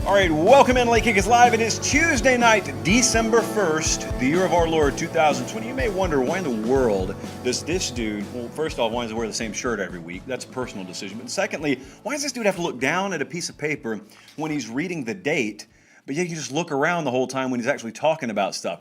All right, welcome in. Late Kick is live. It is Tuesday night, December 1st, the year of our Lord 2020. You may wonder, why in the world does this dude, well, first off, why does he wear the same shirt every week? That's a personal decision. But secondly, why does this dude have to look down at a piece of paper when he's reading the date, but yet you just look around the whole time when he's actually talking about stuff?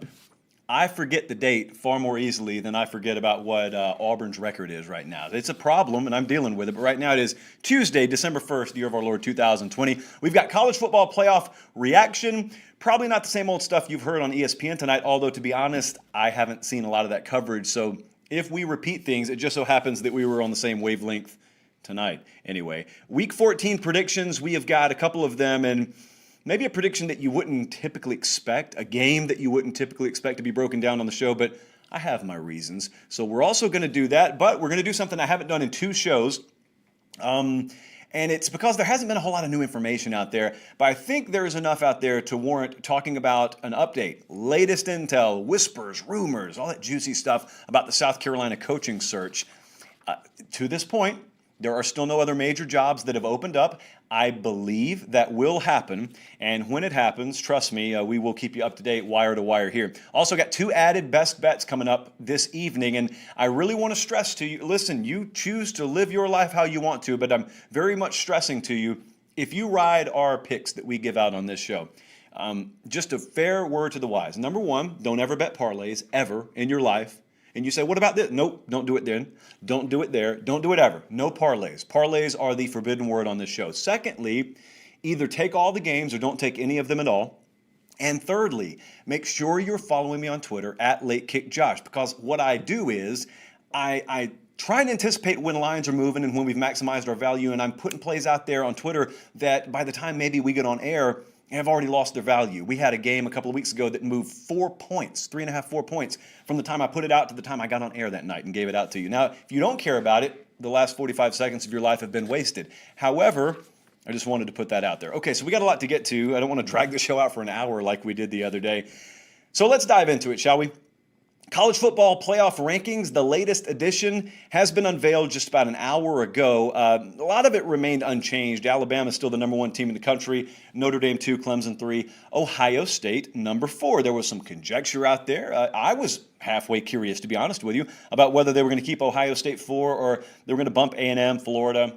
I forget the date far more easily than I forget about what Auburn's record is right now. It's a problem, and I'm dealing with it, but right now it is Tuesday, December 1st, the year of our Lord 2020. We've got college football playoff reaction. Probably not the same old stuff you've heard on ESPN tonight, although to be honest, I haven't seen a lot of that coverage. So if we repeat things, it just so happens that we were on the same wavelength tonight. Anyway, Week 14 predictions, we have got a couple of them, and maybe a prediction that you wouldn't typically expect, a game that you wouldn't typically expect to be broken down on the show, but I have my reasons. So we're also going to do that, but we're going to do something I haven't done in 2 shows. And it's because there hasn't been a whole lot of new information out there, but I think there's enough out there to warrant talking about an update, latest intel, whispers, rumors, all that juicy stuff about the South Carolina coaching search. To this point, there are still no other major jobs that have opened up. I believe that will happen, and when it happens, trust me, we will keep you up to date wire to wire here. Also got 2 added best bets coming up this evening, and I really want to stress to you, listen, you choose to live your life how you want to, but I'm very much stressing to you, if you ride our picks that we give out on this show, just a fair word to the wise. Number 1, don't ever bet parlays, ever, in your life. And you say, what about this? Nope, don't do it then. Don't do it there. Don't do it ever. No parlays. Parlays are the forbidden word on this show. Secondly, either take all the games or don't take any of them at all. And thirdly, make sure you're following me on Twitter at LateKickJosh, because what I do is I try and anticipate when lines are moving and when we've maximized our value, and I'm putting plays out there on Twitter that by the time maybe we get on air, have already lost their value. We had a game a couple of weeks ago that moved 4 points, 3.5, 4 points, from the time I put it out to the time I got on air that night and gave it out to you. Now, if you don't care about it, the last 45 seconds of your life have been wasted. However, I just wanted to put that out there. Okay, so we got a lot to get to. I don't want to drag the show out for an hour like we did the other day. So let's dive into it, shall we? College football playoff rankings, the latest edition, has been unveiled just about an hour ago. A lot of it remained unchanged. Alabama is still the number 1 team in the country. Notre Dame 2, Clemson 3, Ohio State number 4. There was some conjecture out there. I was halfway curious, to be honest with you, about whether they were going to keep Ohio State 4 or they were going to bump A&M, Florida,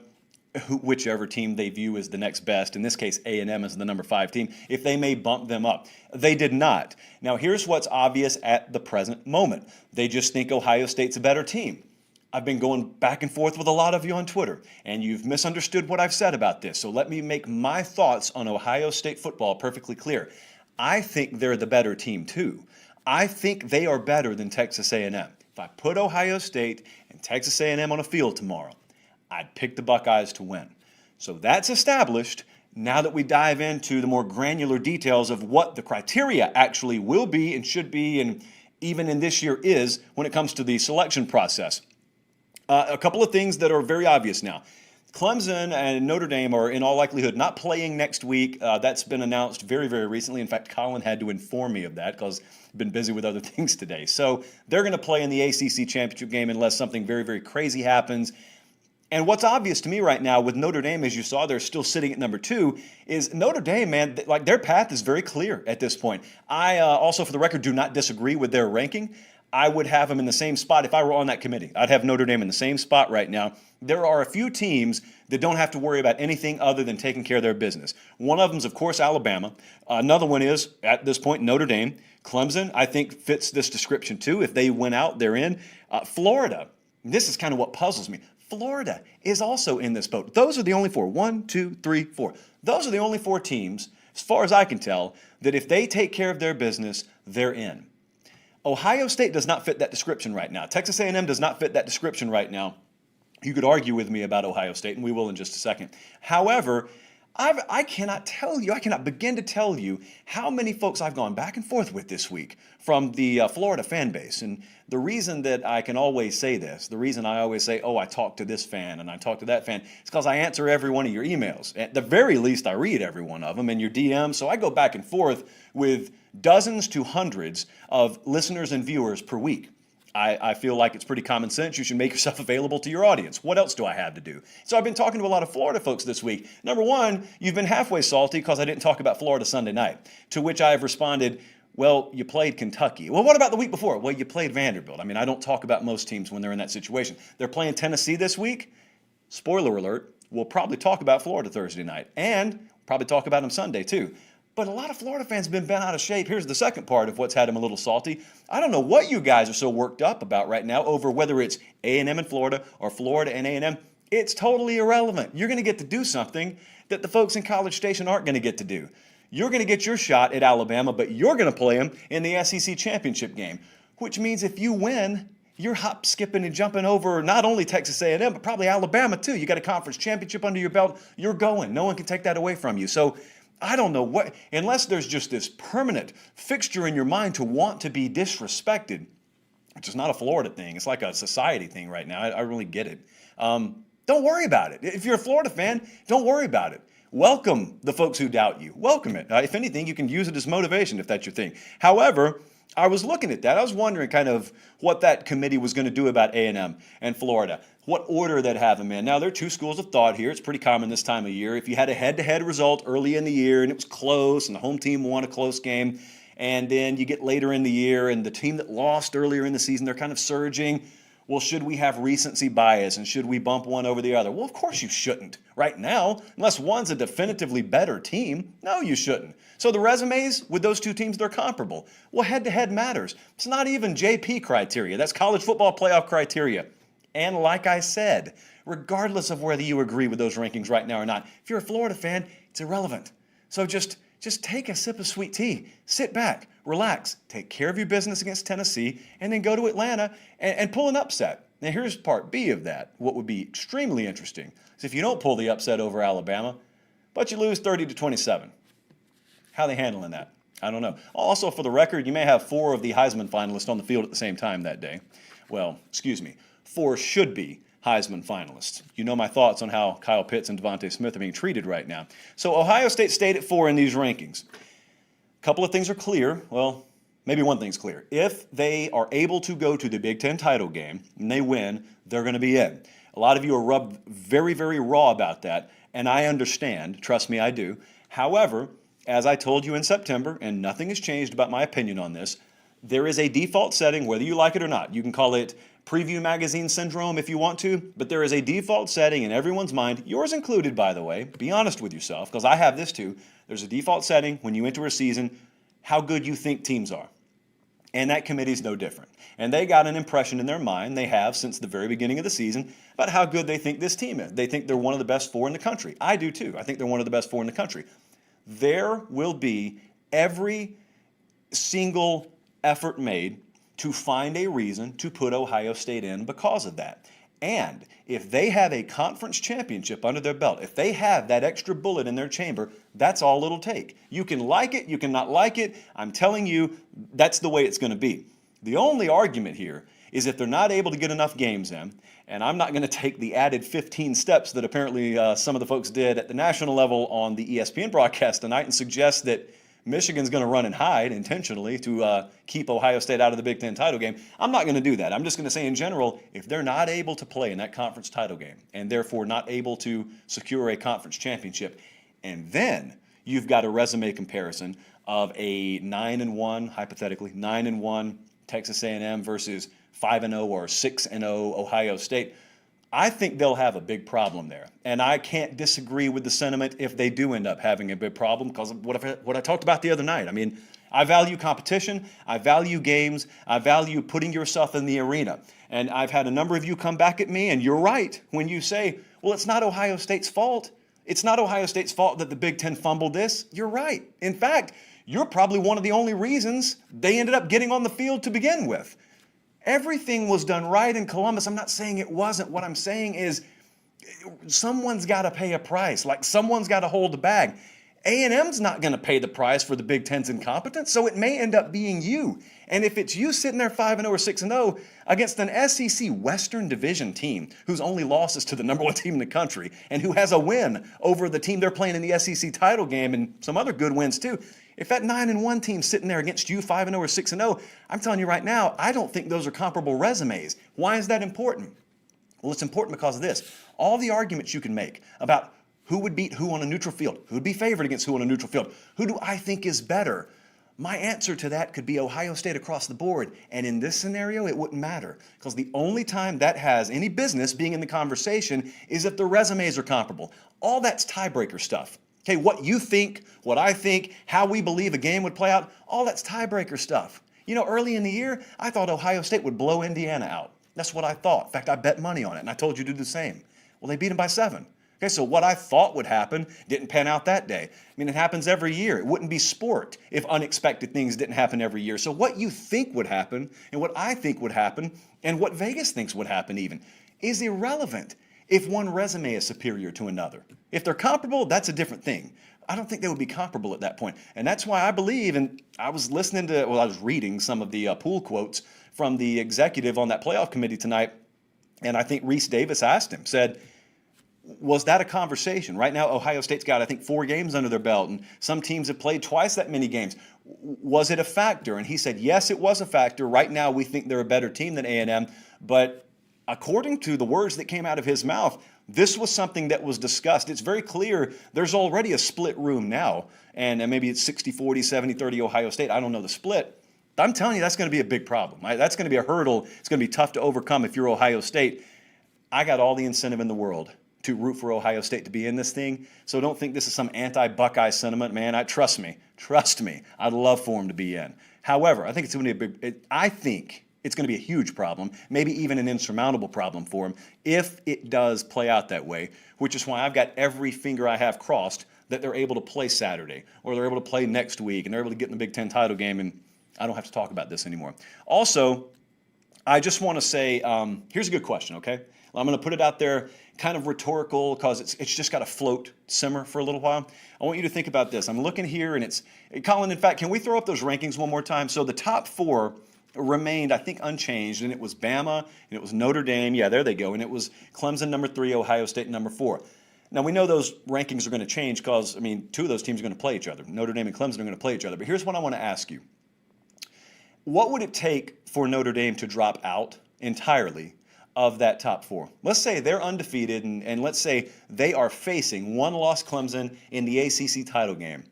whichever team they view as the next best. In this case, A&M is the number 5 team. If they may bump them up. They did not. Now, here's what's obvious at the present moment. They just think Ohio State's a better team. I've been going back and forth with a lot of you on Twitter, and you've misunderstood what I've said about this. So let me make my thoughts on Ohio State football perfectly clear. I think they're the better team, too. I think they are better than Texas A&M. If I put Ohio State and Texas A&M on a field tomorrow, I'd pick the Buckeyes to win. So that's established. Now that we dive into the more granular details of what the criteria actually will be and should be, and even in this year is, when it comes to the selection process. A couple of things that are very obvious now. Clemson and Notre Dame are in all likelihood not playing next week. That's been announced very, very recently. In fact, Colin had to inform me of that because I've been busy with other things today. So they're going to play in the ACC championship game unless something very, very crazy happens. And what's obvious to me right now with Notre Dame, as you saw, they're still sitting at number 2, is Notre Dame, man, like their path is very clear at this point. I also, for the record, do not disagree with their ranking. I would have them in the same spot if I were on that committee. I'd have Notre Dame in the same spot right now. There are a few teams that don't have to worry about anything other than taking care of their business. One of them is, of course, Alabama. Another one is, at this point, Notre Dame. Clemson, I think, fits this description too. If they win out, they're in. Florida, this is kind of what puzzles me. Florida is also in this boat. Those are the only 4. 1, 2, 3, 4. Those are the only 4 teams, as far as I can tell, that if they take care of their business, they're in. Ohio State does not fit that description right now. Texas A&M does not fit that description right now. You could argue with me about Ohio State, and we will in just a second. However, I cannot begin to tell you how many folks I've gone back and forth with this week from the Florida fan base. And the reason that I can always say this, the reason I always say, oh, I talked to this fan and I talked to that fan, is because I answer every one of your emails. At the very least, I read every one of them and your DMs. So I go back and forth with dozens to hundreds of listeners and viewers per week. I feel like it's pretty common sense. You should make yourself available to your audience. What else do I have to do? So I've been talking to a lot of Florida folks this week. Number one, you've been halfway salty because I didn't talk about Florida Sunday night, to which I have responded, well, you played Kentucky. Well, what about the week before? Well, you played Vanderbilt. I mean, I don't talk about most teams when they're in that situation. They're playing Tennessee this week. Spoiler alert, we'll probably talk about Florida Thursday night and probably talk about them Sunday too. But a lot of Florida fans have been bent out of shape. Here's the second part of what's had them a little salty. I don't know what you guys are so worked up about right now over whether it's A&M and Florida or Florida and A&M. It's totally irrelevant. You're going to get to do something that the folks in College Station aren't going to get to do. You're going to get your shot at Alabama, but you're going to play them in the SEC championship game, which means if you win, you're hop, skipping, and jumping over not only Texas A&M, but probably Alabama too. You got a conference championship under your belt. You're going. No one can take that away from you. So I don't know what, unless there's just this permanent fixture in your mind to want to be disrespected, which is not a Florida thing. It's like a society thing right now. I really get it. Don't worry about it. If you're a Florida fan, don't worry about it. Welcome the folks who doubt you. Welcome it. If anything, you can use it as motivation if that's your thing. However, I was looking at that. I was wondering kind of what that committee was going to do about A&M and Florida, what order they'd have them in. Now, there are two schools of thought here. It's pretty common this time of year. If you had a head-to-head result early in the year and it was close and the home team won a close game, and then you get later in the year and the team that lost earlier in the season, they're kind of surging. Well, should we have recency bias and should we bump one over the other? Well, of course you shouldn't right now, unless one's a definitively better team. No, you shouldn't. So the resumes with those two teams, they're comparable. Well, head-to-head matters. It's not even JP criteria. That's college football playoff criteria. And like I said, regardless of whether you agree with those rankings right now or not, if you're a Florida fan, it's irrelevant. So just take a sip of sweet tea, sit back, relax, take care of your business against Tennessee, and then go to Atlanta and pull an upset. Now here's part B of that. What would be extremely interesting is if you don't pull the upset over Alabama, but you lose 30-27. How are they handling that? I don't know. Also, for the record, you may have 4 of the Heisman finalists on the field at the same time that day. Well, excuse me, 4 should-be Heisman finalists. You know my thoughts on how Kyle Pitts and Devontae Smith are being treated right now. So Ohio State stayed at 4 in these rankings. A couple of things are clear. Well, maybe one thing's clear. If they are able to go to the Big Ten title game and they win, they're going to be in. A lot of you are rubbed very, very raw about that, and I understand. Trust me, I do. However, as I told you in September, and nothing has changed about my opinion on this, there is a default setting, whether you like it or not. You can call it preview magazine syndrome if you want to, but there is a default setting in everyone's mind, yours included, by the way. Be honest with yourself, because I have this too. There's a default setting when you enter a season, how good you think teams are. And that committee is no different. And they got an impression in their mind, they have since the very beginning of the season, about how good they think this team is. They think they're one of the best 4 in the country. I do too. I think they're one of the best 4 in the country. There will be every single effort made to find a reason to put Ohio State in because of that. And if they have a conference championship under their belt, if they have that extra bullet in their chamber, that's all it'll take. You can like it, you can not like it. I'm telling you, that's the way it's going to be. The only argument here is if they're not able to get enough games in, and I'm not going to take the added 15 steps that apparently some of the folks did at the national level on the ESPN broadcast tonight and suggest that Michigan's going to run and hide intentionally to keep Ohio State out of the Big Ten title game. I'm not going to do that. I'm just going to say in general, if they're not able to play in that conference title game and therefore not able to secure a conference championship, and then you've got a resume comparison of a 9-1, hypothetically, 9-1 Texas A&M versus 5-0 or 6-0 Ohio State, I think they'll have a big problem there. And I can't disagree with the sentiment if they do end up having a big problem because of what I talked about the other night. I mean, I value competition, I value games, I value putting yourself in the arena. And I've had a number of you come back at me, and you're right when you say, well, it's not Ohio State's fault. It's not Ohio State's fault that the Big Ten fumbled this. You're right. In fact, you're probably one of the only reasons they ended up getting on the field to begin with. Everything was done right in Columbus. I'm not saying it wasn't. What I'm saying is someone's got to pay a price. Like someone's got to hold the bag. A&M's not going to pay the price for the Big Ten's incompetence, so it may end up being you. And if it's you sitting there 5-0 or 6-0 against an SEC Western Division team whose only loss is to the number 1 team in the country and who has a win over the team they're playing in the SEC title game and some other good wins too, If that 9-1 team's sitting there against you 5-0 or 6-0, I'm telling you right now, I don't think those are comparable resumes. Why is that important? Well, it's important because of this. All the arguments you can make about who would beat who on a neutral field, who would be favored against who on a neutral field, who do I think is better? My answer to that could be Ohio State across the board. And in this scenario, it wouldn't matter because the only time that has any business being in the conversation is if the resumes are comparable. All that's tiebreaker stuff. Okay, what you think, what I think, how we believe a game would play out, all that's tiebreaker stuff. You know, early in the year, I thought Ohio State would blow Indiana out. That's what I thought. In fact, I bet money on it, and I told you to do the same. Well, they beat them by 7. Okay, so what I thought would happen didn't pan out that day. I mean, it happens every year. It wouldn't be sport if unexpected things didn't happen every year. So what you think would happen and what I think would happen and what Vegas thinks would happen even is irrelevant if one resume is superior to another. If they're comparable, that's a different thing. I don't think they would be comparable at that point. And that's why I believe, and I was reading some of the pool quotes from the executive on that playoff committee tonight, and I think Reese Davis said, was that a conversation? Right now, Ohio State's got, I think, 4 games under their belt, and some teams have played twice that many games. Was it a factor? And he said, yes, it was a factor. Right now, we think they're a better team than A&M, but according to the words that came out of his mouth, this was something that was discussed. It's very clear there's already a split room now, and maybe it's 60-40, 70-30 Ohio State. I don't know the split. I'm telling you, that's going to be a big problem. That's going to be a hurdle. It's going to be tough to overcome if you're Ohio State. I got all the incentive in the world to root for Ohio State to be in this thing. So don't think this is some anti-Buckeye sentiment, man. Trust me, I'd love for them to be in. However, I think it's going to be it's going to be a huge problem, maybe even an insurmountable problem for them if it does play out that way, which is why I've got every finger I have crossed that they're able to play Saturday or they're able to play next week and they're able to get in the Big Ten title game, and I don't have to talk about this anymore. Also, I just want to say, here's a good question, okay? I'm going to put it out there, kind of rhetorical, because it's just got to float, simmer for a little while. I want you to think about this. I'm looking here, and Colin, in fact, can we throw up those rankings one more time? So the top 4 remained, I think, unchanged, and it was Bama, and it was Notre Dame. Yeah, there they go. And it was Clemson, number 3, Ohio State, number 4. Now, we know those rankings are going to change because, 2 of those teams are going to play each other. Notre Dame and Clemson are going to play each other. But here's what I want to ask you. What would it take for Notre Dame to drop out entirely of that top 4? Let's say they're undefeated, and let's say they are facing one-loss Clemson in the ACC title game.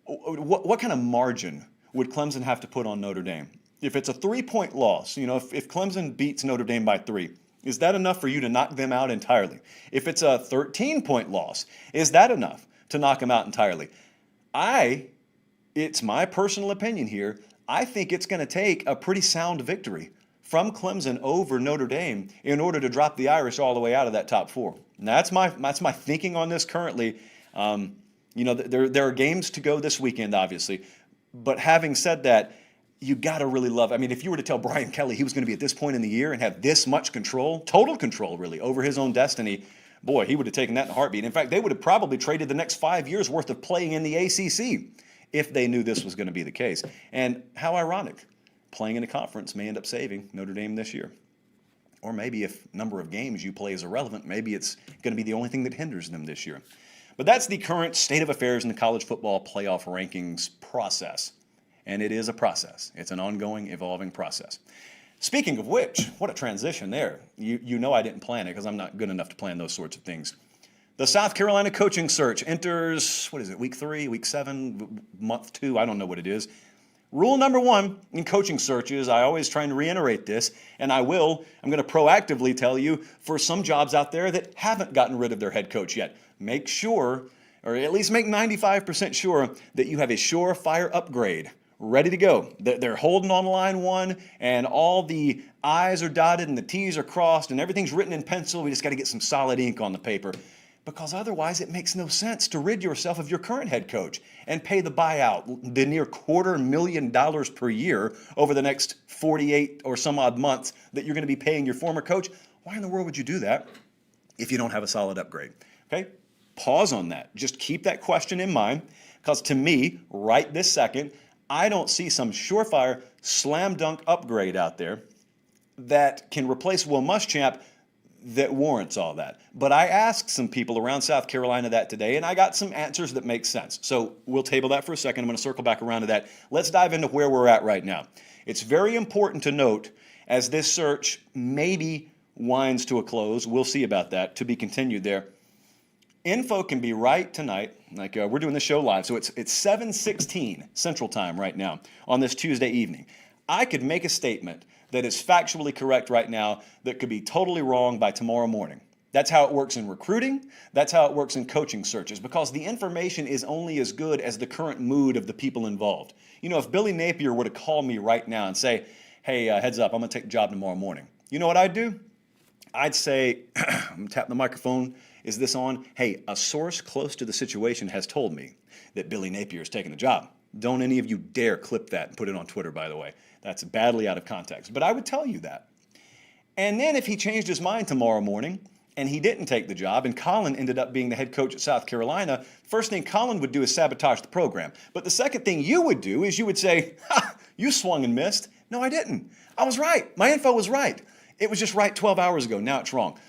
What kind of margin would Clemson have to put on Notre Dame? If it's a 3-point loss, if Clemson beats Notre Dame by 3, is that enough for you to knock them out entirely? If it's a 13-point loss, is that enough to knock them out entirely? It's my personal opinion here, I think it's going to take a pretty sound victory from Clemson over Notre Dame in order to drop the Irish all the way out of that top 4. And that's my thinking on this currently. There are games to go this weekend, obviously. But having said that, you got to really love it. If you were to tell Brian Kelly he was going to be at this point in the year and have this much control, total control really, over his own destiny, boy, he would have taken that in a heartbeat. In fact, they would have probably traded the next 5 years worth of playing in the ACC if they knew this was going to be the case. And how ironic. Playing in a conference may end up saving Notre Dame this year. Or maybe if number of games you play is irrelevant, maybe it's going to be the only thing that hinders them this year. But that's the current state of affairs in the college football playoff rankings process. And it is a process. It's an ongoing, evolving process. Speaking of which, what a transition there. You know I didn't plan it because I'm not good enough to plan those sorts of things. The South Carolina coaching search enters, week 3, week 7, month 2, I don't know what it is. Rule number 1 in coaching searches, I always try and reiterate this, and I'm going to proactively tell you for some jobs out there that haven't gotten rid of their head coach yet, make sure, or at least make 95% sure that you have a surefire upgrade ready to go. They're holding on line 1, and all the I's are dotted and the T's are crossed, and everything's written in pencil. We just got to get some solid ink on the paper. Because otherwise it makes no sense to rid yourself of your current head coach and pay the buyout, the near $250,000 per year over the next 48 or some odd months that you're going to be paying your former coach. Why in the world would you do that if you don't have a solid upgrade? Okay, pause on that. Just keep that question in mind, because to me, right this second, I don't see some surefire slam dunk upgrade out there that can replace Will Muschamp that warrants all that. But I asked some people around South Carolina that today, and I got some answers that make sense. So we'll table that for a second. I'm going to circle back around to that. Let's dive into where we're at right now. It's very important to note, as this search maybe winds to a close, we'll see about that, to be continued there. Info can be right tonight, like we're doing the show live, so it's 7:16 Central Time right now on this Tuesday evening. I could make a statement that is factually correct right now that could be totally wrong by tomorrow morning. That's how it works in recruiting. That's how it works in coaching searches, because the information is only as good as the current mood of the people involved. You know, if Billy Napier were to call me right now and say, hey, heads up, I'm going to take the job tomorrow morning, you know what I'd do? I'd say, I'm going to tap the microphone. Is this on? Hey, a source close to the situation has told me that Billy Napier is taking the job. Don't any of you dare clip that and put it on Twitter, by the way. That's badly out of context. But I would tell you that. And then if he changed his mind tomorrow morning and he didn't take the job and Colin ended up being the head coach at South Carolina, first thing Colin would do is sabotage the program. But the second thing you would do is you would say, ha, you swung and missed. No, I didn't. I was right. My info was right. It was just right 12 hours ago. Now it's wrong.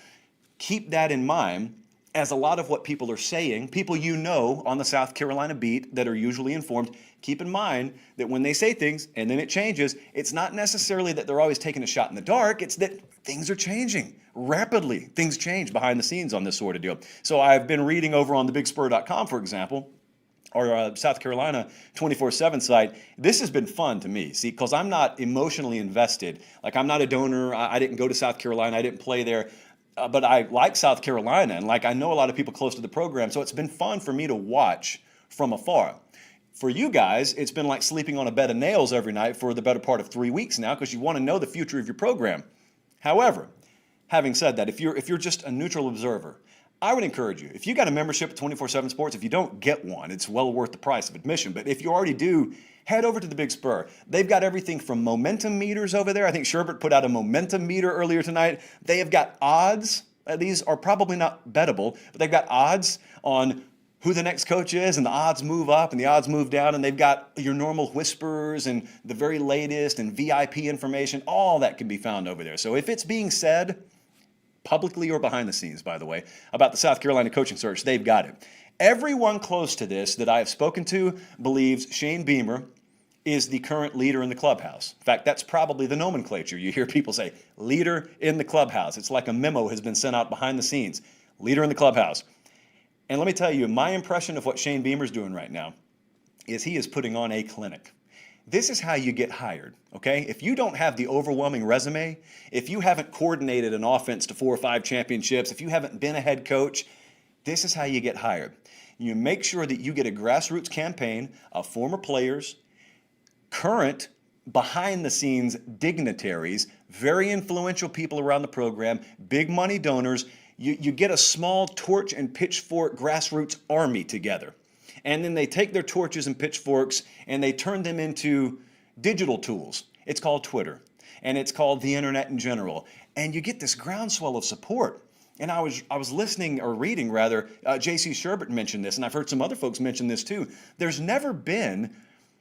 Keep that in mind, as a lot of what people are saying, people you know on the South Carolina beat that are usually informed, keep in mind that when they say things and then it changes, it's not necessarily that they're always taking a shot in the dark. It's that things are changing rapidly. Things change behind the scenes on this sort of deal. So I've been reading over on thebigspur.com, for example, or South Carolina 24/7 site. This has been fun to me, see, because I'm not emotionally invested. Like, I'm not a donor. I didn't go to South Carolina. I didn't play there. But I like South Carolina, and like I know a lot of people close to the program, so it's been fun for me to watch from afar. For you guys, it's been like sleeping on a bed of nails every night for the better part of 3 weeks now, because you want to know the future of your program. However, having said that, if you're just a neutral observer, I would encourage you, if you got a membership at 24/7 Sports, if you don't get one, it's well worth the price of admission. But if you already do, head over to the Big Spur. They've got everything from momentum meters over there. I think Sherbert put out a momentum meter earlier tonight. They have got odds. These are probably not bettable, but they've got odds on who the next coach is, and the odds move up and the odds move down, and they've got your normal whispers and the very latest and VIP information. All that can be found over there. So if it's being said, publicly or behind the scenes, by the way, about the South Carolina coaching search, they've got it. Everyone close to this that I have spoken to believes Shane Beamer is the current leader in the clubhouse. In fact, that's probably the nomenclature. You hear people say, leader in the clubhouse. It's like a memo has been sent out behind the scenes. Leader in the clubhouse. And let me tell you, my impression of what Shane Beamer's doing right now is he is putting on a clinic. This is how you get hired, okay? If you don't have the overwhelming resume, if you haven't coordinated an offense to 4 or 5 championships, if you haven't been a head coach, this is how you get hired. You make sure that you get a grassroots campaign of former players, current behind-the-scenes dignitaries, very influential people around the program, big money donors. You get a small torch and pitchfork grassroots army together. And then they take their torches and pitchforks and they turn them into digital tools. It's called Twitter, and it's called the internet in general. And you get this groundswell of support. And I was listening, or reading rather, J.C. Sherbert mentioned this, and I've heard some other folks mention this too.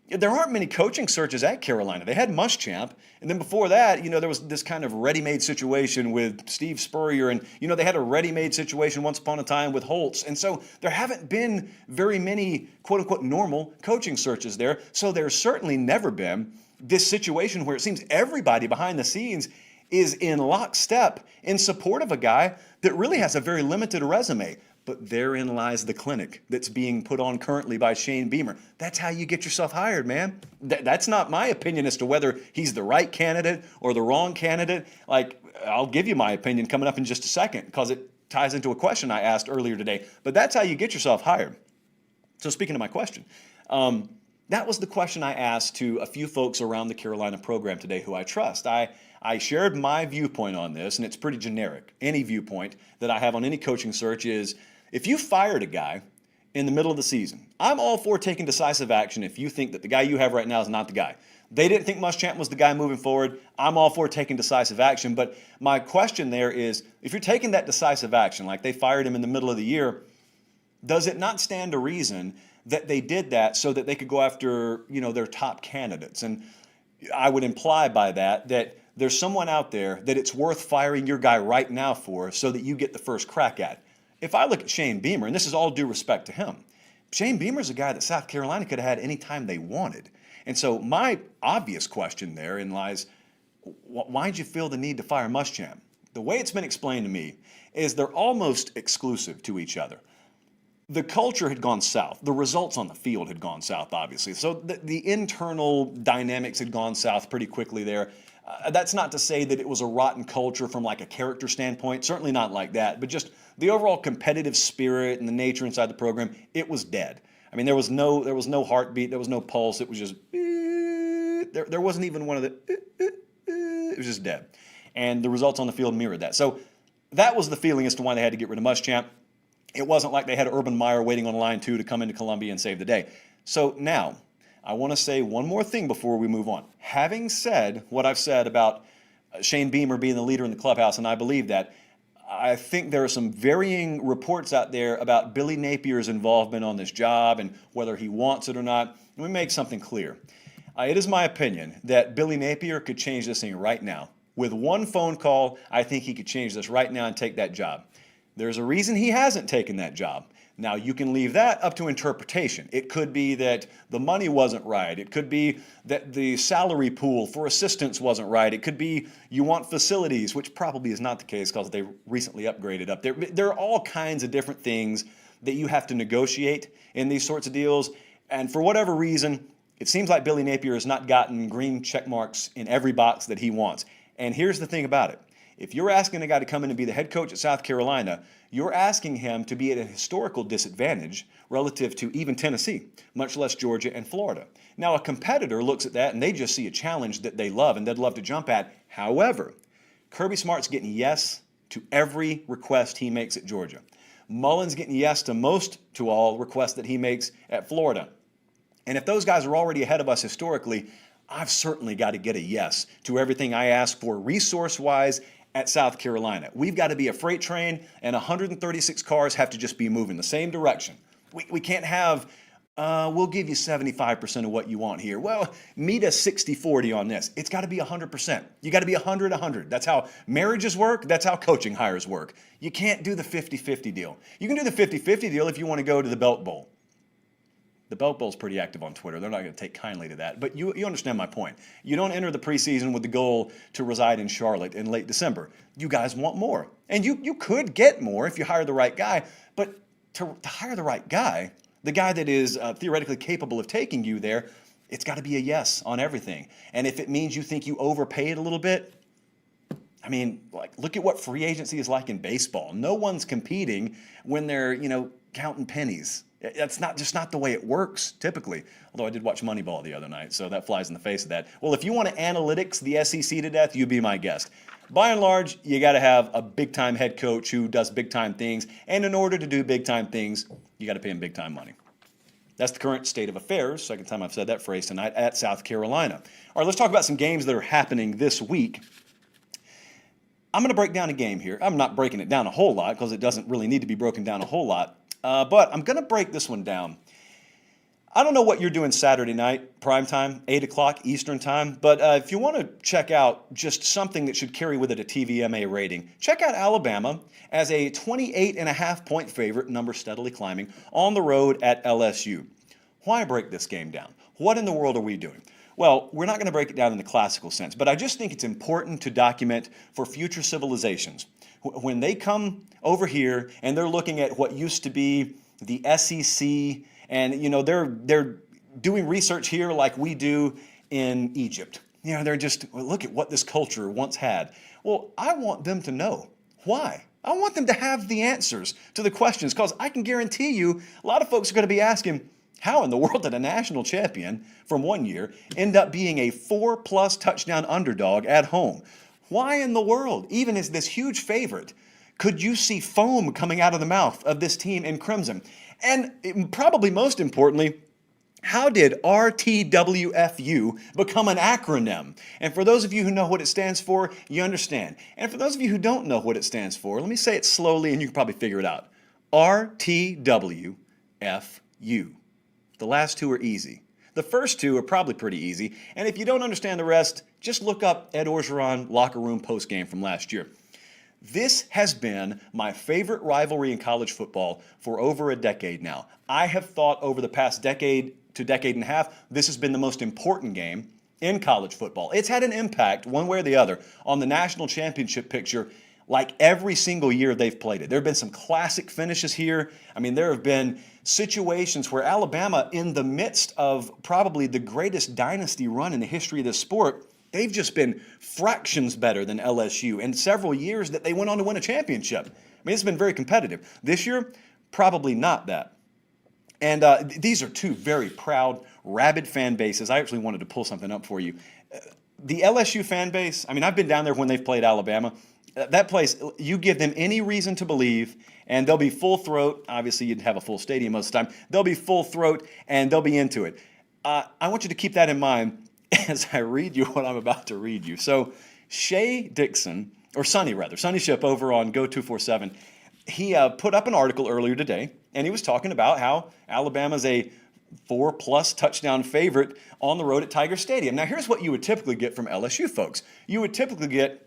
There aren't many coaching searches at Carolina. They had Muschamp, and then before that, there was this kind of ready-made situation with Steve Spurrier, and they had a ready-made situation once upon a time with Holtz, and so there haven't been very many quote-unquote normal coaching searches there. So there's certainly never been this situation where it seems everybody behind the scenes is in lockstep in support of a guy that really has a very limited resume. But therein lies the clinic that's being put on currently by Shane Beamer. That's how you get yourself hired, man. That's not my opinion as to whether he's the right candidate or the wrong candidate. Like, I'll give you my opinion coming up in just a second, because it ties into a question I asked earlier today. But that's how you get yourself hired. So speaking of my question, that was the question I asked to a few folks around the Carolina program today who I trust. I shared my viewpoint on this, and it's pretty generic. Any viewpoint that I have on any coaching search is, if you fired a guy in the middle of the season, I'm all for taking decisive action if you think that the guy you have right now is not the guy. They didn't think Muschamp was the guy moving forward. I'm all for taking decisive action. But my question there is, if you're taking that decisive action, like they fired him in the middle of the year, does it not stand to reason that they did that so that they could go after, their top candidates? And I would imply by that there's someone out there that it's worth firing your guy right now for so that you get the first crack at. If I look at Shane Beamer, and this is all due respect to him, Shane Beamer's a guy that South Carolina could have had any time they wanted. And so my obvious question therein lies, why'd you feel the need to fire Muschamp? The way it's been explained to me is they're almost exclusive to each other. The culture had gone south. The results on the field had gone south, obviously. So the internal dynamics had gone south pretty quickly there. That's not to say that it was a rotten culture from like a character standpoint, certainly not like that, but just the overall competitive spirit and the nature inside the program, it was dead. I mean, there was no heartbeat, there was no pulse, it was just, there wasn't even one of the, it was just dead. And the results on the field mirrored that. So that was the feeling as to why they had to get rid of Muschamp. It wasn't like they had Urban Meyer waiting on line 2 to come into Columbia and save the day. So now, I want to say one more thing before we move on. Having said what I've said about Shane Beamer being the leader in the clubhouse, and I believe that, I think there are some varying reports out there about Billy Napier's involvement on this job and whether he wants it or not. Let me make something clear. It is my opinion that Billy Napier could change this thing right now. With one phone call, I think he could change this right now and take that job. There's a reason he hasn't taken that job. Now, you can leave that up to interpretation. It could be that the money wasn't right. It could be that the salary pool for assistants wasn't right. It could be you want facilities, which probably is not the case because they recently upgraded up there. There are all kinds of different things that you have to negotiate in these sorts of deals. And for whatever reason, it seems like Billy Napier has not gotten green check marks in every box that he wants. And here's the thing about it. If you're asking a guy to come in and be the head coach at South Carolina, you're asking him to be at a historical disadvantage relative to even Tennessee, much less Georgia and Florida. Now, a competitor looks at that and they just see a challenge that they love and they'd love to jump at. However, Kirby Smart's getting yes to every request he makes at Georgia. Mullen's getting yes to all requests that he makes at Florida. And if those guys are already ahead of us historically, I've certainly got to get a yes to everything I ask for resource-wise at South Carolina. We've got to be a freight train, and 136 cars have to just be moving the same direction. We can't have, we'll give you 75% of what you want here. Well, meet us 60-40 on this. It's got to be 100%. You got to be 100-100. That's how marriages work. That's how coaching hires work. You can't do the 50-50 deal. You can do the 50-50 deal if you want to go to the Belt Bowl. The Belt Bowl's pretty active on Twitter. They're not going to take kindly to that. But you understand my point. You don't enter the preseason with the goal to reside in Charlotte in late December. You guys want more. And you could get more if you hire the right guy. But to hire the right guy, the guy that is theoretically capable of taking you there, it's got to be a yes on everything. And if it means you think you overpaid a little bit, I mean, like, look at what free agency is like in baseball. No one's competing when they're, counting pennies. That's just not the way it works, typically. Although I did watch Moneyball the other night, so that flies in the face of that. Well, if you want to analytics the SEC to death, you be my guest. By and large, you got to have a big-time head coach who does big-time things, and in order to do big-time things, you got to pay him big-time money. That's the current state of affairs, second time I've said that phrase tonight, at South Carolina. All right, let's talk about some games that are happening this week. I'm going to break down a game here. I'm not breaking it down a whole lot because it doesn't really need to be broken down a whole lot. But I'm going to break this one down. I don't know what you're doing Saturday night, prime time, 8 o'clock Eastern time, but if you want to check out just something that should carry with it a TVMA rating, check out Alabama as a 28.5-point favorite, number steadily climbing, on the road at LSU. Why break this game down? What in the world are we doing? Well, we're not going to break it down in the classical sense, but I just think it's important to document for future civilizations. When they come over here and they're looking at what used to be the SEC, and they're doing research here like we do in Egypt. They're just, look at what this culture once had. Well, I want them to know why. I want them to have the answers to the questions, because I can guarantee you a lot of folks are going to be asking, how in the world did a national champion from one year end up being a 4+ touchdown underdog at home? Why in the world, even as this huge favorite, could you see foam coming out of the mouth of this team in crimson? And probably most importantly, how did RTWFU become an acronym? And for those of you who know what it stands for, you understand. And for those of you who don't know what it stands for, let me say it slowly and you can probably figure it out. RTWFU. The last two are easy. The first two are probably pretty easy, and if you don't understand the rest, just look up Ed Orgeron locker room postgame from last year. This has been my favorite rivalry in college football for over a decade now. I have thought over the past decade to decade and a half, this has been the most important game in college football. It's had an impact, one way or the other, on the national championship picture like every single year they've played it. There have been some classic finishes here. I mean, there have been situations where Alabama, in the midst of probably the greatest dynasty run in the history of this sport, they've just been fractions better than LSU in several years that they went on to win a championship. I mean, it's been very competitive. This year, probably not that. And these are two very proud, rabid fan bases. I actually wanted to pull something up for you. The LSU fan base, I mean, I've been down there when they've played Alabama. That place, you give them any reason to believe, and they'll be full throat. Obviously, you'd have a full stadium most of the time. They'll be full throat, and they'll be into it. I want you to keep that in mind as I read you what I'm about to read you. So Shea Dixon, or Sonny rather, Sonny Ship over on Go247, he put up an article earlier today, and he was talking about how Alabama's a 4+ touchdown favorite on the road at Tiger Stadium. Now, here's what you would typically get from LSU folks. You would typically get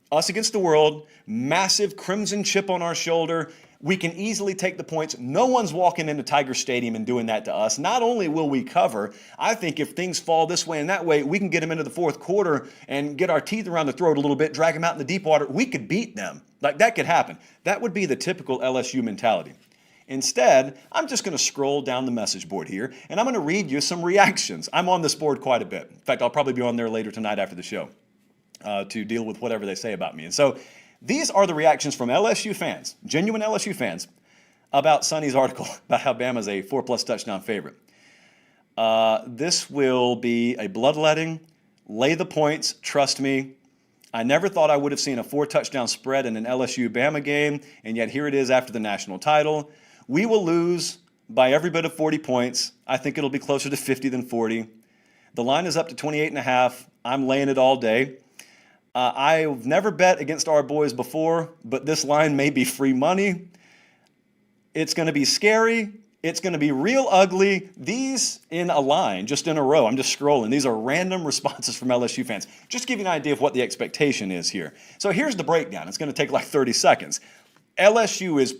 us against the world, massive crimson chip on our shoulder. We can easily take the points. No one's walking into Tiger Stadium and doing that to us. Not only will we cover, I think if things fall this way and that way, we can get them into the fourth quarter and get our teeth around the throat a little bit, drag them out in the deep water. We could beat them. Like, that could happen. That would be the typical LSU mentality. Instead, I'm just going to scroll down the message board here, and I'm going to read you some reactions. I'm on this board quite a bit. In fact, I'll probably be on there later tonight after the show to deal with whatever they say about me. And so these are the reactions from LSU fans, genuine LSU fans, about Sonny's article about how Bama's a 4+ touchdown favorite. This will be a bloodletting. Lay the points, trust me. I never thought I would have seen a 4-touchdown spread in an LSU-Bama game, and yet here it is after the national title. We will lose by every bit of 40 points. I think it'll be closer to 50 than 40. The line is up to 28.5. I'm laying it all day. I've never bet against our boys before, but this line may be free money. It's going to be scary. It's going to be real ugly. These in a line, just in a row. I'm just scrolling. These are random responses from LSU fans. Just to give you an idea of what the expectation is here. So here's the breakdown. It's going to take like 30 seconds. LSU is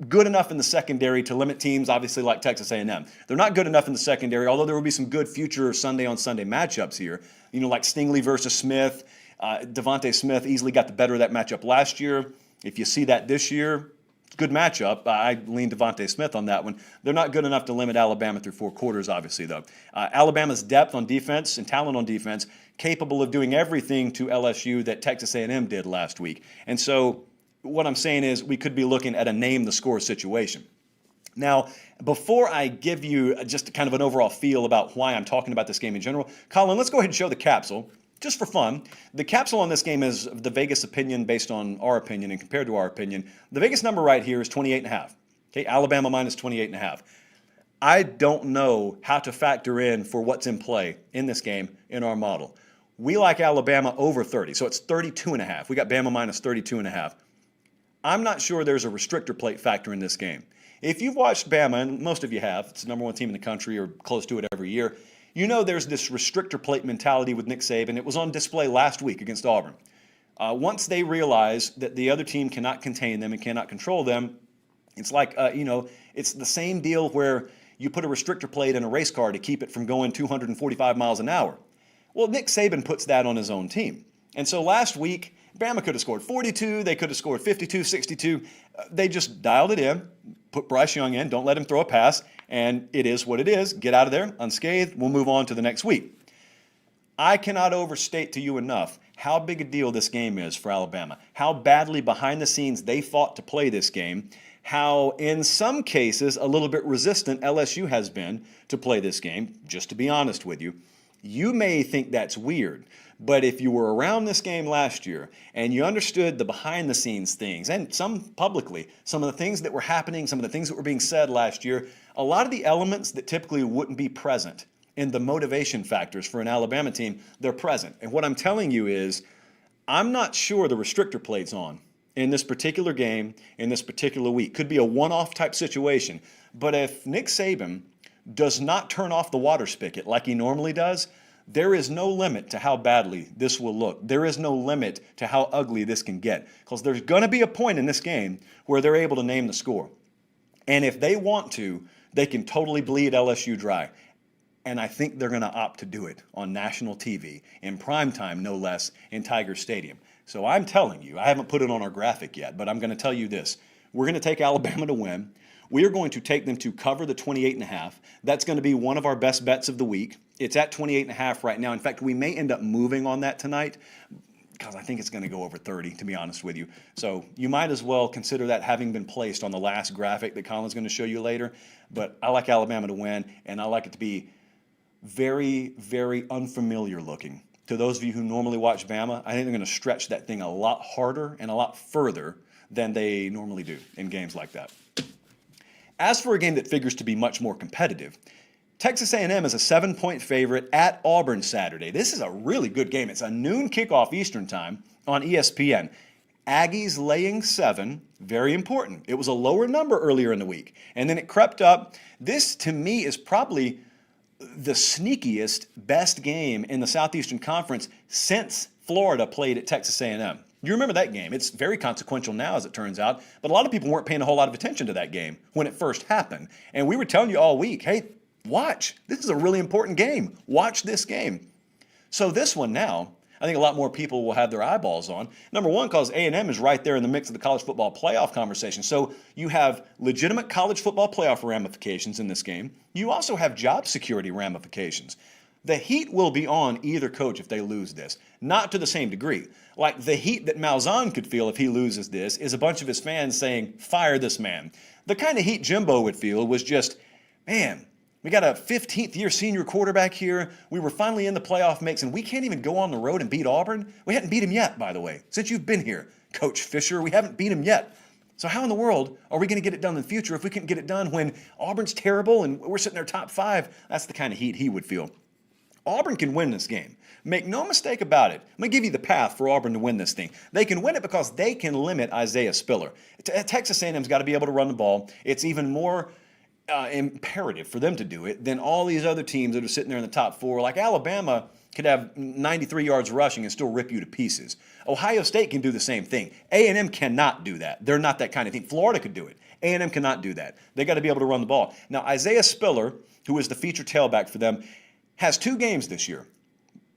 good enough in the secondary to limit teams, obviously, like Texas A&M. They're not good enough in the secondary, although there will be some good future Sunday-on-Sunday matchups here. You know, like Stingley versus Smith. Devontae Smith easily got the better of that matchup last year. If you see that this year, good matchup. I lean Devontae Smith on that one. They're not good enough to limit Alabama through 4 quarters, obviously, though. Alabama's depth on defense and talent on defense, capable of doing everything to LSU that Texas A&M did last week. And so what I'm saying is we could be looking at a name-the-score situation. Now, before I give you just kind of an overall feel about why I'm talking about this game in general, Colin, let's go ahead and show the capsule. Just for fun, the capsule on this game is the Vegas opinion based on our opinion and compared to our opinion. The Vegas number right here is 28.5. Okay, Alabama minus 28.5. I don't know how to factor in for what's in play in this game in our model. We like Alabama over 30, so it's 32.5. We got Bama minus 32.5. I'm not sure there's a restrictor plate factor in this game. If you've watched Bama, and most of you have, it's the number 1 team in the country or close to it every year, you know there's this restrictor plate mentality with Nick Saban. It was on display last week against Auburn. Once they realize that the other team cannot contain them and cannot control them, it's like, it's the same deal where you put a restrictor plate in a race car to keep it from going 245 miles an hour. Well, Nick Saban puts that on his own team. And so last week, Bama could have scored 42. They could have scored 52, 62. They just dialed it in, put Bryce Young in, don't let him throw a pass, and it is what it is. Get out of there unscathed. We'll move on to the next week. I cannot overstate to you enough how big a deal this game is for Alabama, how badly behind the scenes they fought to play this game, how in some cases a little bit resistant LSU has been to play this game. Just to be honest with you, you may think that's weird, but if you were around this game last year and you understood the behind the scenes things, and some publicly, some of the things that were happening, some of the things that were being said last year, a lot of the elements that typically wouldn't be present in the motivation factors for an Alabama team, they're present. And what I'm telling you is, I'm not sure the restrictor plate's on in this particular game, in this particular week. Could be a one-off type situation. But if Nick Saban does not turn off the water spigot like he normally does, there is no limit to how badly this will look. There is no limit to how ugly this can get, because there's going to be a point in this game where they're able to name the score. And if they want to, they can totally bleed LSU dry. And I think they're going to opt to do it on national TV, in prime time, no less, in Tiger Stadium. So I'm telling you, I haven't put it on our graphic yet, but I'm going to tell you this. We're going to take Alabama to win. We are going to take them to cover the 28.5. That's going to be one of our best bets of the week. It's at 28.5 right now. In fact, we may end up moving on that tonight because I think it's going to go over 30, to be honest with you. So you might as well consider that having been placed on the last graphic that Colin's going to show you later. But I like Alabama to win, and I like it to be very, very unfamiliar looking. To those of you who normally watch Bama, I think they're going to stretch that thing a lot harder and a lot further than they normally do in games like that. As for a game that figures to be much more competitive, Texas A&M is a 7-point favorite at Auburn Saturday. This is a really good game. It's a noon kickoff Eastern time on ESPN. Aggies laying 7, very important. It was a lower number earlier in the week, and then it crept up. This, to me, is probably the sneakiest, best game in the Southeastern Conference since Florida played at Texas A&M. You remember that game. It's very consequential now, as it turns out, but a lot of people weren't paying a whole lot of attention to that game when it first happened. And we were telling you all week, hey, watch. This is a really important game. Watch this game. So this one now, I think a lot more people will have their eyeballs on. Number one, because A&M is right there in the mix of the college football playoff conversation. So you have legitimate college football playoff ramifications in this game. You also have job security ramifications. The heat will be on either coach if they lose this. Not to the same degree. Like the heat that Malzahn could feel if he loses this is a bunch of his fans saying, fire this man. The kind of heat Jimbo would feel was just, man, we got a 15th-year senior quarterback here. We were finally in the playoff mix, and we can't even go on the road and beat Auburn. We hadn't beat him yet, by the way, since you've been here, Coach Fisher. We haven't beat him yet. So how in the world are we going to get it done in the future if we couldn't get it done when Auburn's terrible and we're sitting there top 5? That's the kind of heat he would feel. Auburn can win this game. Make no mistake about it. I'm going to give you the path for Auburn to win this thing. They can win it because they can limit Isaiah Spiller. Texas A&M's got to be able to run the ball. It's even more imperative for them to do it than all these other teams that are sitting there in the top 4. Like Alabama could have 93 yards rushing and still rip you to pieces. Ohio State can do the same thing. A&M cannot do that. They're not that kind of team. Florida could do it. A&M cannot do that. They got to be able to run the ball. Now, Isaiah Spiller, who is the featured tailback for them, has 2 games this year,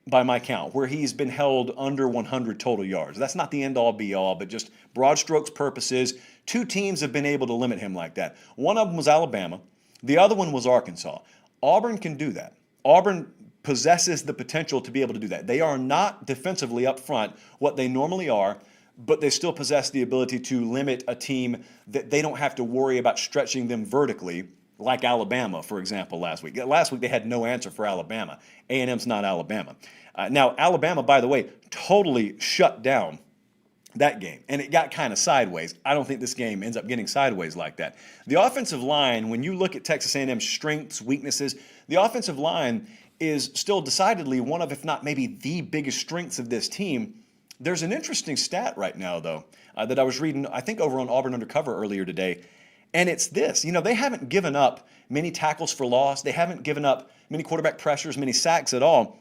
by my count, where he's been held under 100 total yards. That's not the end-all, be-all, but just broad strokes purposes. 2 teams have been able to limit him like that. One of them was Alabama. The other one was Arkansas. Auburn can do that. Auburn possesses the potential to be able to do that. They are not defensively up front what they normally are, but they still possess the ability to limit a team that they don't have to worry about stretching them vertically, like Alabama, for example, last week. Last week they had no answer for Alabama. A&M's not Alabama. Now, Alabama, by the way, totally shut down that game, and it got kind of sideways. I don't think this game ends up getting sideways like that. The offensive line, when you look at Texas A&M's strengths, weaknesses, the offensive line is still decidedly one of, if not maybe the biggest strengths of this team. There's an interesting stat right now, though, that I was reading, I think, over on Auburn Undercover earlier today. And it's this, they haven't given up many tackles for loss. They haven't given up many quarterback pressures, many sacks at all.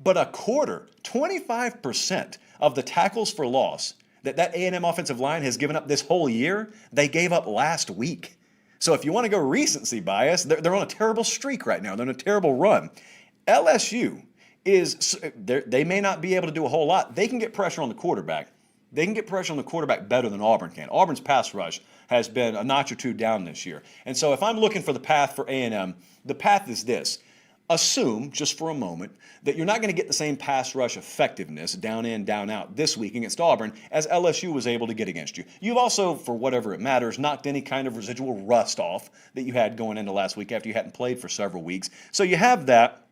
But a quarter, 25% of the tackles for loss that A&M offensive line has given up this whole year, they gave up last week. So if you want to go recency bias, they're on a terrible streak right now. They're on a terrible run. LSU they may not be able to do a whole lot. They can get pressure on the quarterback. They can get pressure on the quarterback better than Auburn can. Auburn's pass rush has been a notch or 2 down this year. And so if I'm looking for the path for A&M, the path is this. Assume, just for a moment, that you're not going to get the same pass rush effectiveness, down in, down out, this week against Auburn as LSU was able to get against you. You've also, for whatever it matters, knocked any kind of residual rust off that you had going into last week after you hadn't played for several weeks. So you have that.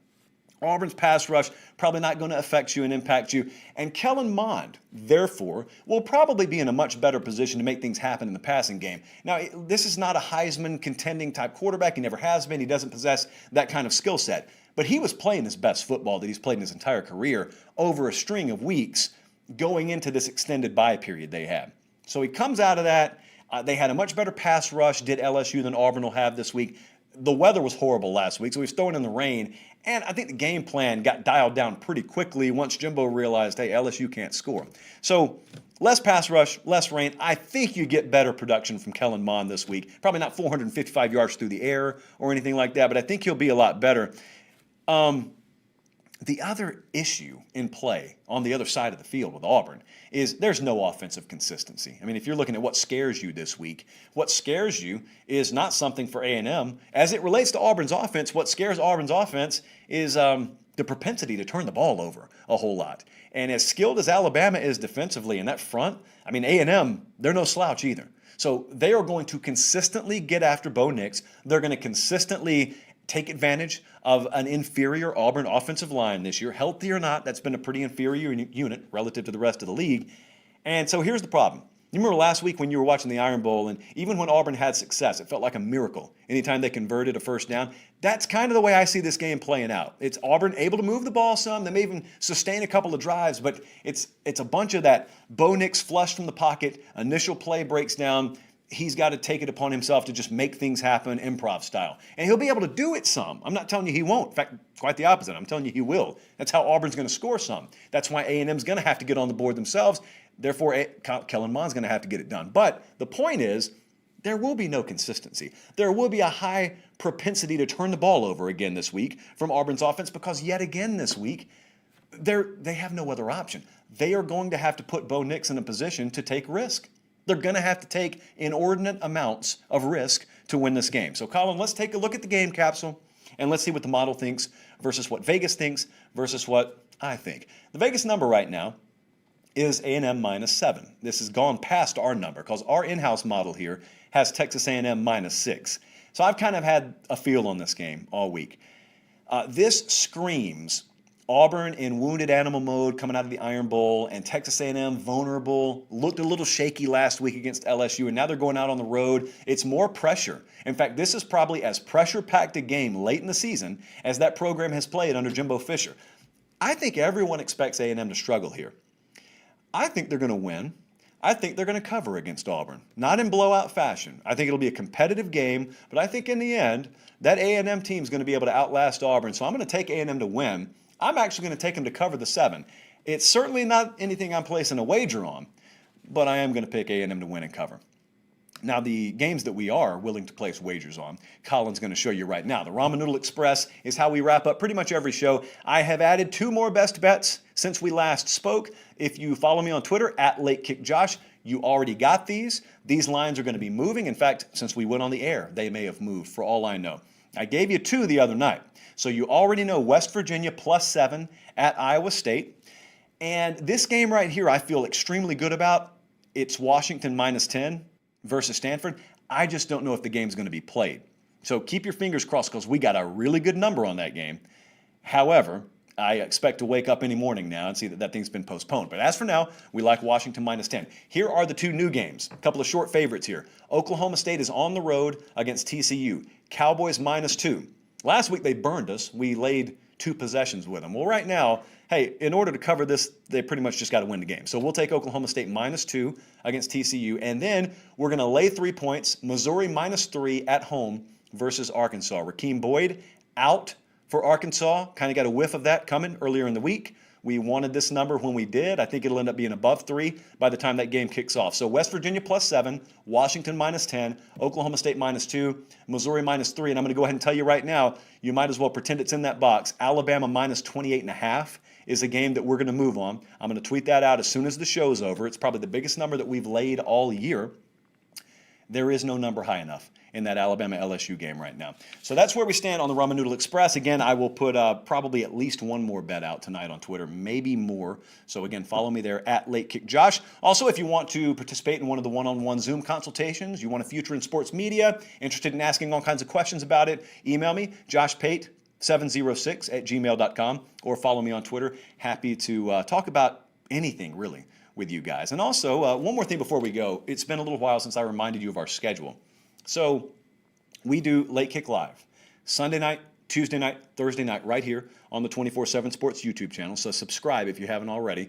Auburn's pass rush probably not going to affect you and impact you. And Kellen Mond, therefore, will probably be in a much better position to make things happen in the passing game. Now, this is not a Heisman contending type quarterback. He never has been. He doesn't possess that kind of skill set. But he was playing his best football that he's played in his entire career over a string of weeks going into this extended bye period they had. So he comes out of that. They had a much better pass rush, did LSU, than Auburn will have this week. the weather was horrible last week, so he was throwing in the rain. And I think the game plan got dialed down pretty quickly once Jimbo realized, hey, LSU can't score. So less pass rush, less rain. I think you get better production from Kellen Mond this week. Probably not 455 yards through the air or anything like that, but I think he'll be a lot better. The other issue in play on the other side of the field with Auburn is there's no offensive consistency. I mean, if you're looking at what scares you this week, what scares you is not something for A&M. As it relates to Auburn's offense, what scares Auburn's offense is the propensity to turn the ball over a whole lot. And as skilled as Alabama is defensively in that front, I mean, A&M, they're no slouch either. So they are going to consistently get after Bo Nix. They're going to consistently take advantage of an inferior Auburn offensive line this year. Healthy or not, that's been a pretty inferior unit relative to the rest of the league. And so here's the problem. You remember last week when you were watching the Iron Bowl, and even when Auburn had success, it felt like a miracle anytime they converted a first down. That's kind of the way I see this game playing out. It's Auburn able to move the ball some. They may even sustain a couple of drives, but it's a bunch of that Bo Nix flush from the pocket, initial play breaks down. He's got to take it upon himself to just make things happen improv style. And he'll be able to do it some. I'm not telling you he won't. In fact, quite the opposite. I'm telling you he will. That's how Auburn's going to score some. That's why A&M's going to have to get on the board themselves. Therefore, Kellen Mond's going to have to get it done. But the point is, there will be no consistency. There will be a high propensity to turn the ball over again this week from Auburn's offense because yet again this week, they have no other option. They are going to have to put Bo Nix in a position to take risk. They're going to have to take inordinate amounts of risk to win this game. So, Colin, let's take a look at the game capsule, and let's see what the model thinks versus what Vegas thinks versus what I think. The Vegas number right now is A&M -7. This has gone past our number because our in-house model here has Texas A&M -6. So I've kind of had a feel on this game all week. This screams Auburn in wounded animal mode coming out of the Iron Bowl, and Texas A&M vulnerable, looked a little shaky last week against LSU, and now they're going out on the road. It's more pressure. In fact, this is probably as pressure-packed a game late in the season as that program has played under Jimbo Fisher. I think everyone expects A&M to struggle here. I think they're going to win. I think they're going to cover against Auburn. Not in blowout fashion. I think it'll be a competitive game, but I think in the end, that A&M team is going to be able to outlast Auburn, so I'm going to take A&M to win. I'm actually going to take them to cover the 7. It's certainly not anything I'm placing a wager on, but I am going to pick A&M to win and cover. Now, the games that we are willing to place wagers on, Colin's going to show you right now. The Ramen Noodle Express is how we wrap up pretty much every show. I have added 2 more best bets since we last spoke. If you follow me on Twitter, @LateKickJosh, you already got these. These lines are going to be moving. In fact, since we went on the air, they may have moved for all I know. I gave you 2 the other night. So you already know West Virginia +7 at Iowa State. And this game right here I feel extremely good about. It's Washington -10 versus Stanford. I just don't know if the game's going to be played. So keep your fingers crossed because we got a really good number on that game. However, I expect to wake up any morning now and see that thing's been postponed. But as for now, we like Washington -10. Here are the 2 new games. A couple of short favorites here. Oklahoma State is on the road against TCU. Cowboys -2. Last week they burned us. We laid 2 possessions with them. Well, right now, hey, in order to cover this, they pretty much just got to win the game. So we'll take Oklahoma State -2 against TCU. And then we're going to lay 3 points. Missouri -3 at home versus Arkansas. Rakeem Boyd out for Arkansas. Kind of got a whiff of that coming earlier in the week. We wanted this number when we did. I think it'll end up being above 3 by the time that game kicks off. So West Virginia +7, Washington -10, Oklahoma State -2, Missouri -3. And I'm going to go ahead and tell you right now, you might as well pretend it's in that box. Alabama -28.5 is a game that we're going to move on. I'm going to tweet that out as soon as the show's over. It's probably the biggest number that we've laid all year. There is no number high enough in that Alabama-LSU game right now. So that's where we stand on the Ramen Noodle Express. Again, I will put probably at least 1 more bet out tonight on Twitter, maybe more. So again, follow me there @LateKickJosh. Also, if you want to participate in one of the one-on-one Zoom consultations, you want a future in sports media, interested in asking all kinds of questions about it, email me, joshpate706@gmail.com, or follow me on Twitter. Happy to talk about anything, really, with you guys. And also, one more thing before we go. It's been a little while since I reminded you of our schedule. So we do Late Kick Live, Sunday night, Tuesday night, Thursday night, right here on the 24/7 Sports YouTube channel. So subscribe if you haven't already.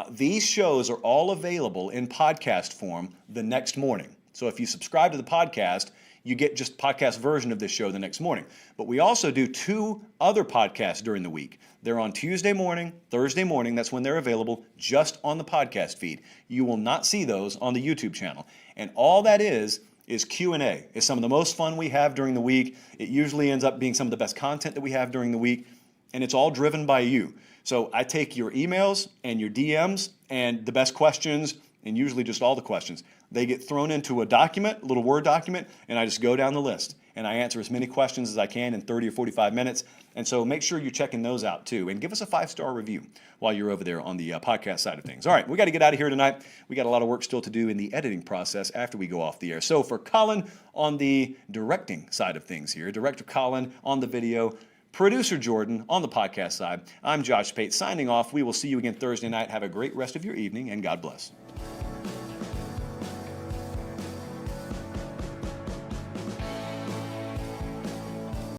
These shows are all available in podcast form the next morning. So if you subscribe to the podcast, you get just podcast version of this show the next morning. But we also do 2 other podcasts during the week. They're on Tuesday morning, Thursday morning. That's when they're available just on the podcast feed. You will not see those on the YouTube channel. And all that is Q&A. It's some of the most fun we have during the week. It usually ends up being some of the best content that we have during the week. And it's all driven by you. So I take your emails and your DMs and the best questions, and usually just all the questions. They get thrown into a document, a little Word document, and I just go down the list. And I answer as many questions as I can in 30 or 45 minutes. And so make sure you're checking those out too. And give us a 5-star review while you're over there on the podcast side of things. All right, we got to get out of here tonight. We got a lot of work still to do in the editing process after we go off the air. So for Colin on the directing side of things here, Director Colin on the video, Producer Jordan on the podcast side, I'm Josh Pate signing off. We will see you again Thursday night. Have a great rest of your evening, and God bless.